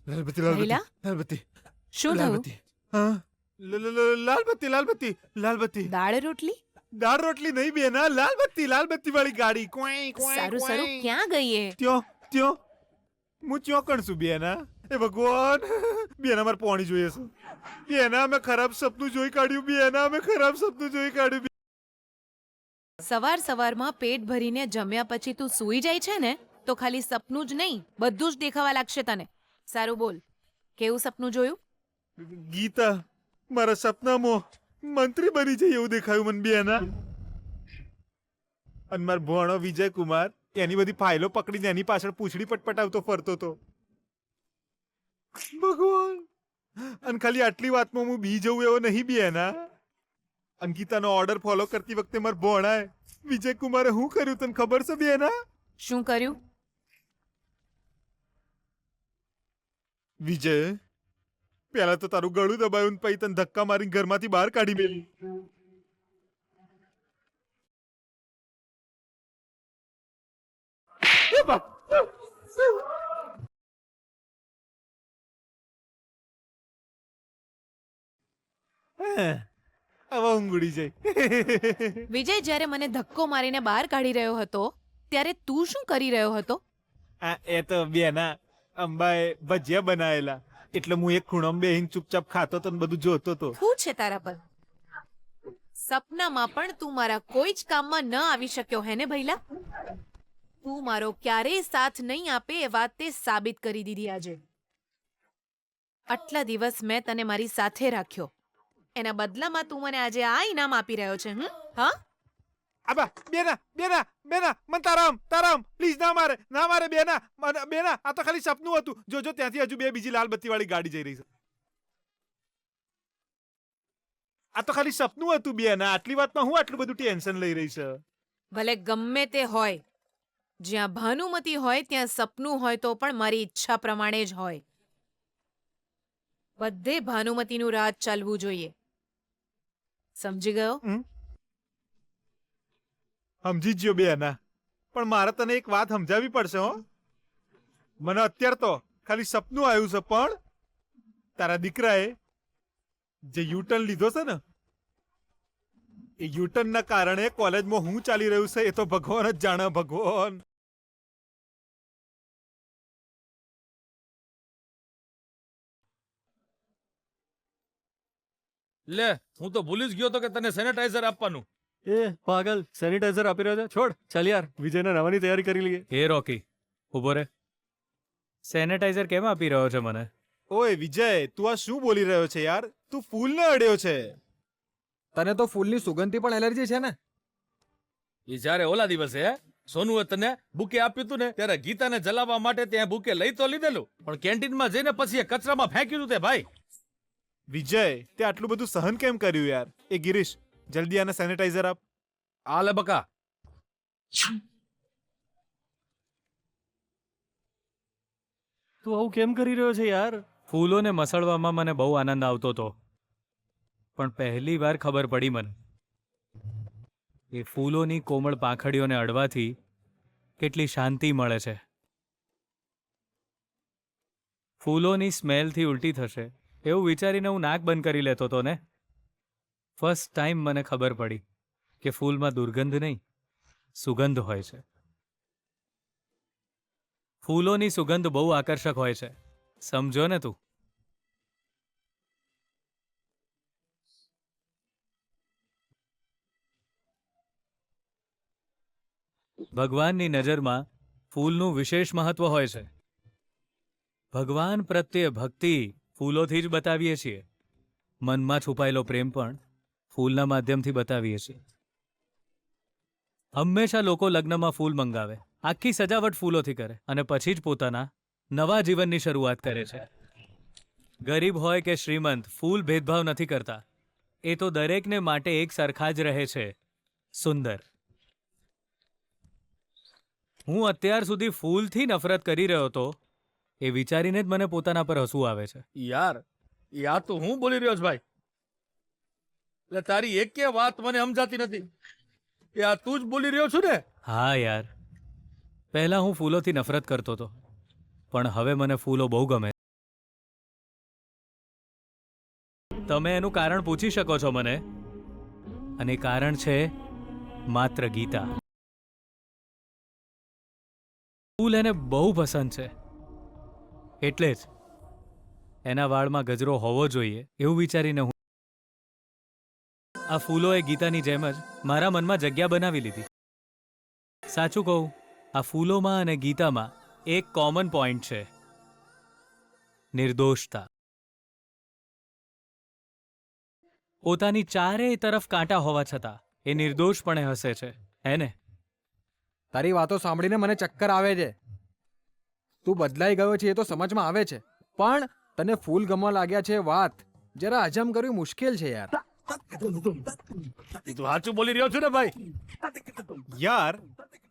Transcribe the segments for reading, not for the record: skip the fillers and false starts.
લાલબત્તી લાલબત્તી મહિલા? લાલબત્તી શું થયું? લાલબત્તી હા લાલબત્તી લાલબત્તી લાલબત્તી દાળ રોટલી? દાળ રોટલી નહીં બેના લાલબત્તી વાળી ગાડી ક્વાઈ ક્વાઈ સારું સારું, ક્વાઈ. ક્યાં ગઈ એ? ત્યો ત્યો હું ચોકણ છું બેના. એ ભગવાન બેના મારે પાણી જોઈએ છે. બેના અમે ખરાબ સપનું જોઈ કાઢ્યું. બેના અમે ખરાબ સપનું જોઈ કાઢ્યું. સવાર સવારમાં પેટ ભરીને જમ્યા પછી તું સૂઈ જાય છે ને તો ખાલી સપનું જ નહીં બધું જ દેખાવા લાગશે તને. સારું બોલ, કેવું સપનું જોયું? ગીતા મારા સપનામાં મંત્રી બની જાય એવું દેખાયું મને બેના. અને મારો ભણો વિજય કુમાર એની બધી ફાઇલો પકડીને એની પાછળ પૂંછડી પટપટાવતો ફરતો હતો. ભગવાન, અને ખાલી આટલી વાતમાં હું બી જવું એવો નહીં બેના. અંકિતાનો ઓર્ડર ફોલો કરતી વખતે મારા ભણાય વિજય કુમારે શું કર્યું તને ખબર છે બેના? શું કર્યું? વિજય પેલા તો તારું ગળું દબાયું પછી તને ધક્કા મારીને ઘરમાંથી બહાર કાઢી મેલી. હવે ઊંઘડી જાય. વિજય, જ્યારે મને ધક્કો મારીને બહાર કાઢી રહ્યો હતો ત્યારે તું શું કરી રહ્યો હતો? એ તો બેના અંબાએ ભજીયા બનાવેલા એટલે હું એક ખૂણામાં બેહીને ચૂપચાપ ખાતો તો ને બધું જોતો તો. શું છે તારા પર? સપનામાં પણ તું મારા કોઈ જ કામમાં ન આવી શક્યો હે ને ભૈલા? તું મારો ક્યારેય સાથ નહીં આપે એ વાત તે સાબિત કરી દીધી આજે. આટલા દિવસ મેં તને મારી સાથે રાખ્યો, એના બદલામાં તું મને આજે આ ઇનામ આપી રહ્યો છે? હા આબા બેના બેના બેના મન તારામ પ્લીઝ ના મારે બેના બેના આ તો ખાલી સપનું હતું. જોજો ત્યાંથી હજુ બે બીજી લાલ બત્તી વાળી ગાડી જઈ રહી છે. આ તો ખાલી સપનું હતું બેના. આટલી વાતમાં હું આટલું બધું ટેન્શન લઈ રહી છે? ભલે ગમે તે હોય, જ્યાં ભાનુમતી હોય ત્યાં સપનું હોય તો પણ મારી ઈચ્છા પ્રમાણે જ હોય. બધે ભાનુમતીનું રાજ ચાલવું જોઈએ. સમજી ગયો? સમજી જ ગયો બેના, પણ મારે તને એક વાત સમજાવવી પડશે. હો, મને અત્યારે તો ખાલી સપનું આવ્યું છે, પણ તારા દીકરાએ જે યુટર્ન લીધો છે ને એ યુટર્ન ના કારણે કોલેજમાં હું ચાલી રહ્યું છે એ તો ભગવાન જ જાણે. ભગવાન લે, હું તો ભૂલી જ ગયો તો કે તને સેનેટાઈઝર આપવાનું. એ પાગલ, સેનિટાઈઝર આપી રહ્યો છે? છોડ, ચાલ યાર, વિજયના નવાની તૈયારી કરી લઈએ. હે રોકી, ઉભો રે. સેનેટાઈઝર કેમ આપી રહ્યો છે મને? ઓય વિજય, તું આ શું બોલી રહ્યો છે યાર? તું ફૂલને અડ્યો છે. તને તો ફૂલની સુગંધથી પણ એલર્જી છે ને? એ જ્યારે ઓલા દિવસે સોનુએ તને બુકે આપ્યું હતું ને ત્યારે ગીતાને જલાવવા માટે ત્યાં બુકે લઈ તો લીધેલું, પણ કેન્ટીનમાં જઈને પછી એ કચરામાં ફેંક્યું હતું તે ભાઈ. વિજય, તે આટલું બધું સહન કેમ કર્યું યાર? એ ગિરીશ, જલ્દી આને સેનિટાઈઝર આપ. આ લે બકા. તું આવું કેમ કરી રહ્યો છે યાર? ફૂલોને મસળવામાં મને બહુ આનંદ આવતો હતો, પણ પહેલી વાર ખબર પડી મને એ ફૂલોની કોમળ પાંખડીઓને અડવાથી કેટલી શાંતિ મળે છે. ફૂલોની સ્મેલથી ઉલટી થશે એવું વિચારીને હું નાક બંધ કરી લેતો હતો ને. ફર્સ્ટ ટાઈમ મને ખબર પડી કે ફૂલમાં દુર્ગંધ નહીં, સુગંધ હોય છે. ફૂલોની સુગંધ બહુ આકર્ષક હોય છે, સમજો ને તું. ભગવાનની નજરમાં ફૂલનું વિશેષ મહત્વ હોય છે. ભગવાન પ્રત્યે ભક્તિ ફૂલોથી જ બતાવીએ છીએ. મનમાં છુપાયેલો પ્રેમ પણ ફૂલના માધ્યમથી બતાવીએ છીએ. હંમેશા લોકો લગ્નમાં ફૂલ મંગાવે, આખી સજાવટ ફૂલોથી કરે અને પછી જ પોતાના નવા જીવનની શરૂઆત કરે છે. ગરીબ હોય કે શ્રીમંત, ફૂલ ભેદભાવ નથી કરતા. એ તો દરેકને માટે એક સરખા જ રહે છે. સુંદર. હું અત્યાર સુધી ફૂલથી નફરત કરી રહ્યો હતો એ વિચારીને જ મને પોતાના પર હસવું આવે છે. યાર તો હું બોલી રહ્યો છું ભાઈ. એટલે તારી એક વાત મને સમજાતી નથી. આ તું જ બોલી રહ્યો છું ને? હા યાર, પહેલા હું ફૂલોથી નફરત કરતો હતો, પણ હવે મને ફૂલો બહુ ગમે. તમે એનું કારણ પૂછી શકો છો મને, અને એ કારણ છે માત્ર ગીતા. ફૂલ એને બહુ પસંદ છે, એટલે જ એના વાળમાં ગજરો હોવો જોઈએ એવું વિચારીને હું આ ફૂલોએ ગીતાની જેમ જ મારા મનમાં જગ્યા બનાવી લીધી. સાચું કહું, આ ફૂલોમાં અને ગીતામાં એક કોમન પોઈન્ટ છે, નિર્દોષતા. પોતાની ચારેય તરફ કાંટા હોવા છતાં એ નિર્દોષપણે હસે છે, હે ને? તારી વાતો સાંભળીને મને ચક્કર આવે છે. તું બદલાઈ ગયો છે એ તો સમજમાં આવે છે, પણ તને ફૂલ ગમવા લાગ્યા છે વાત જરા હજમ કરવી મુશ્કેલ છે યાર. ઈ તું સાચું બોલી રહ્યો છું ને ભાઈ? યાર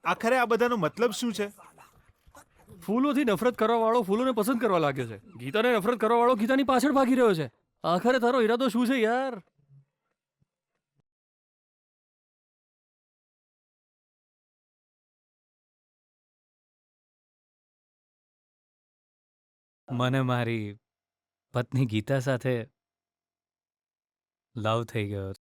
આખરે આ બધાનો મતલબ શું છે? ફૂલોથી નફરત કરવા વાળો ફૂલોને પસંદ કરવા લાગ્યો છે. ગીતાને નફરત કરવા વાળો ગીતાની પાછળ ભાગી રહ્યો છે. આખરે તારો ઈરાદો શું છે યાર? મને મારી પત્ની ગીતા સાથે લવ થઈ ગયો છે.